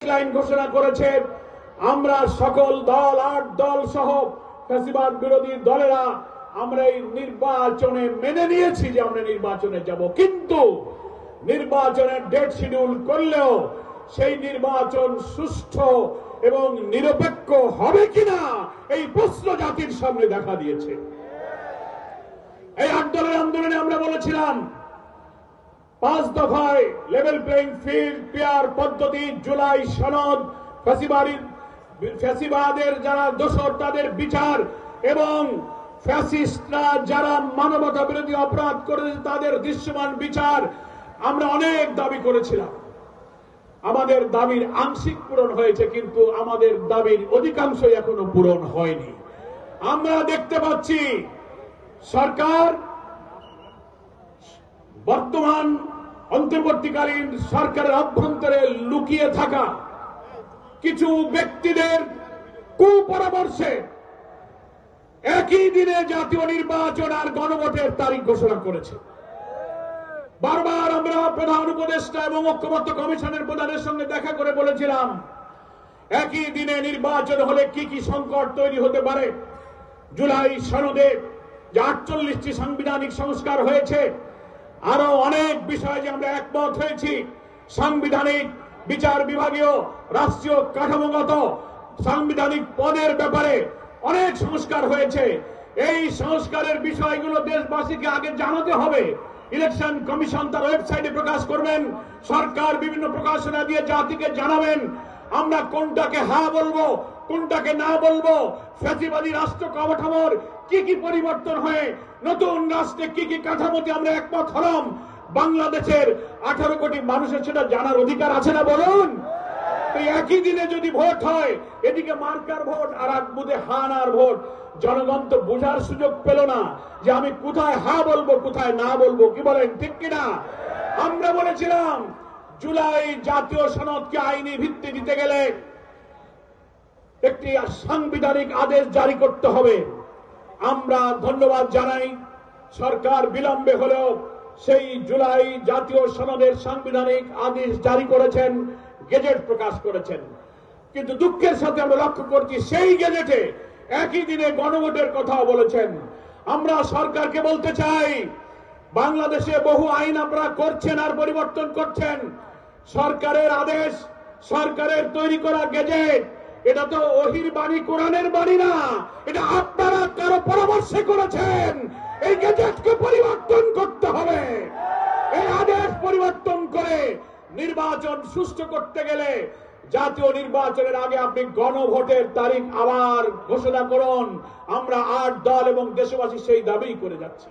Line ঘোষণা করেছে। আমরা সকল দল 8 দল সহ ফ্যাসিবাদ বিরোধী দলেরা আমরা এই নির্বাচনে মেনে নিয়েছি যে আমরা নির্বাচনে যাব, কিন্তু নির্বাচনের ডেট শিডিউল করলেও সেই নির্বাচন সুষ্ঠু এবং নিরপেক্ষ হবে কিনা এই প্রশ্ন জাতির সামনে দেখা দিয়েছে। এই 8 দলের আন্দোলনে আমরা বলেছিলাম 5 দফায় লেভেল প্লেইং ফিল্ড, পেয়ার পদ্ধতি, জুলাই সনদ, ফ্যাসিবাদের যারা দোষর তাদের বিচার এবং ফ্যাসিস্টরা যারা মানবতা বিরোধী অপরাধ করেছে তাদের দৃশ্যমান বিচার। আমরা অনেক দাবি করেছিলাম। আমাদের দাবির আংশিক পূরণ হয়েছে, কিন্তু আমাদের দাবির অধিকাংশই এখনো পূরণ হয়নি। আমরা দেখতে পাচ্ছি সরকার, বর্তমান অন্তর্বর্তীকালীন সরকারের অভ্যন্তরে লুকিয়ে থাকা কিছু ব্যক্তিদের কুপরামর্শে একই দিনে জাতীয় নির্বাচন আর গণভোটের তারিখ ঘোষণা করেছে। বারবার আমরা প্রধান উপদেষ্টা এবং ঐক্যমত্য কমিশনের প্রধানের সঙ্গে দেখা করে বলেছিলাম একই দিনে নির্বাচন হলে কি কি সংকট তৈরি হতে পারে। জুলাই সনদে যে 48টি সাংবিধানিক সংস্কার হয়েছে, আরো অনেক বিষয়ে যে আমরা একমত হয়েছি, সাংবিধানিক বিচার বিভাগীয় রাষ্ট্রীয় কাঠামোগত সাংবিধানিক পদের ব্যাপারে অনেক সংস্কার হয়েছে। এই সংস্কারের বিষয়গুলো দেশবাসীকে আগে জানাতে হবে। ইলেকশন কমিশন তার ওয়েবসাইটে প্রকাশ করবেন, সরকার বিভিন্ন প্রকাশনা দিয়ে জাতিকে জানাবেন আমরা কোনটাকে হ্যাঁ বলবো, কোনটাকে না বলবো। ফ্যাসিবাদী রাষ্ট্র কাঠামোর কি কি পরিবর্তন হয়ে নতুন রাষ্ট্রে কি কি কাঠামোতে আমরা একমত হলাম, বাংলাদেশের 18 কোটি মানুষের সেটা জানার অধিকার আছে না বলুন? একই দিনে যদি ভোট হয়, এদিকে মার্কার ভোট আর এক বুথে হানার ভোট, জনগণ তো বোঝার সুযোগ পেল না যে আমি কোথায় হ্যাঁ বলবো কোথায় না বলবো। কি বলেন, ঠিক কিনা? আমরা বলেছিলাম জুলাই জাতীয় সনদকে আইনি ভিত্তি দিতে গেলে একটি সাংবিধানিক আদেশ জারি করতে হবে। আমরা ধন্যবাদ জানাই, সরকার বিলম্বে হলেও সেই জুলাই জাতীয় সনদের সাংবিধানিক আদেশ জারি করেছেন, গেজেট প্রকাশ করেছেন। কিন্তু দুঃখের সাথে আমরা লক্ষ্য করছি সেই গেজেটে একই দিনে গণভোটের কথাও বলেছেন। আমরা সরকারকে বলতে চাই, বাংলাদেশে বহু আইন আপনারা করছেন আর পরিবর্তন করছেন। সরকারের আদেশ, সরকারের তৈরি করা গেজেট, এটা তো ওহির বাণী, কোরআনের বাণী না। এটা আপনারা কারো পরামর্শে করেছেন। এই গেজেটকে পরিবর্তন করতে হবে। এই আদেশ পরিবর্তন করে নির্বাচন সুষ্ঠু করতে গেলে জাতীয় নির্বাচনের আগে আপনি গণভোটের তারিখ আবার ঘোষণা করুন। আমরা 8 দল এবং দেশবাসী সেই দাবি করে যাচ্ছি।